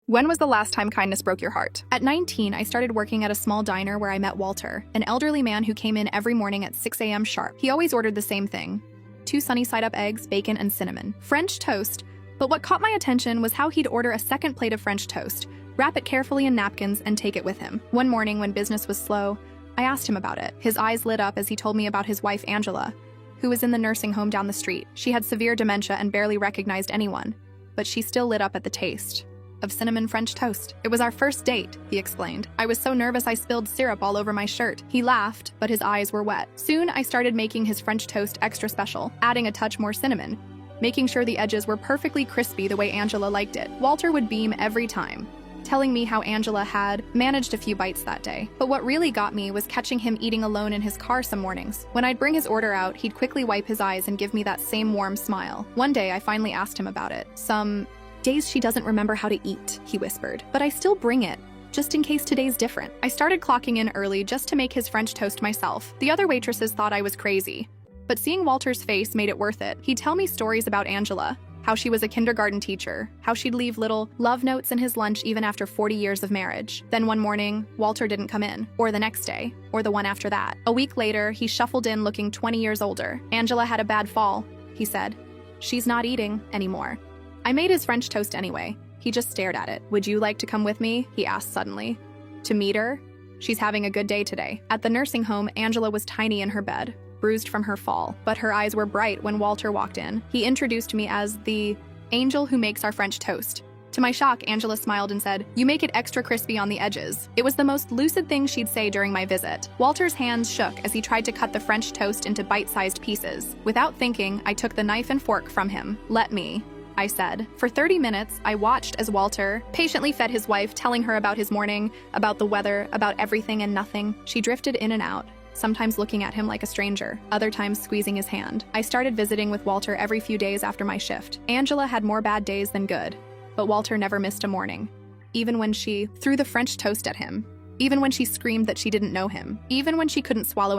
When was the last time kindness broke your heart? At 19, I started working at a small diner where I met Walter, an elderly man who came in every morning at 6 a.m. sharp. He always ordered the same thing: 2 sunny-side-up eggs, bacon, and cinnamon. French toast. But what caught my attention was how he'd order a second plate of French toast, wrap it carefully in napkins, and take it with him. One morning, when business was slow, I asked him about it. His eyes lit up as he told me about his wife, Angela, who was in the nursing home down the street. She had severe dementia and barely recognized anyone, but she still lit up at the taste of cinnamon French toast. It was our first date, he explained. I was so nervous I spilled syrup all over my shirt. He laughed, but his eyes were wet. Soon, I started making his French toast extra special, adding a touch more cinnamon, making sure the edges were perfectly crispy the way Angela liked it. Walter would beam every time, telling me how Angela had managed a few bites that day. But what really got me was catching him eating alone in his car some mornings. When I'd bring his order out, he'd quickly wipe his eyes and give me that same warm smile. One day, I finally asked him about it. Some days she doesn't remember how to eat, he whispered. But I still bring it, just in case today's different. I started clocking in early just to make his French toast myself. The other waitresses thought I was crazy, but seeing Walter's face made it worth it. He'd tell me stories about Angela, how she was a kindergarten teacher, how she'd leave little love notes in his lunch even after 40 years of marriage. Then one morning, Walter didn't come in, or the next day, or the one after that. A week later, he shuffled in looking 20 years older. Angela had a bad fall, he said. She's not eating anymore. I made his French toast anyway. He just stared at it. Would you like to come with me? He asked suddenly. To meet her? She's having a good day today. At the nursing home, Angela was tiny in her bed, bruised from her fall, but her eyes were bright when Walter walked in. He introduced me as the angel who makes our French toast. To my shock, Angela smiled and said, "You make it extra crispy on the edges." It was the most lucid thing she'd say during my visit. Walter's hands shook as he tried to cut the French toast into bite-sized pieces. Without thinking, I took the knife and fork from him. "Let me," I said. For 30 minutes, I watched as Walter patiently fed his wife, telling her about his morning, about the weather, about everything and nothing. She drifted in and out, sometimes looking at him like a stranger, other times squeezing his hand. I started visiting with Walter every few days after my shift. Angela had more bad days than good, but Walter never missed a morning. Even when she threw the French toast at him, even when she screamed that she didn't know him, even when she couldn't swallow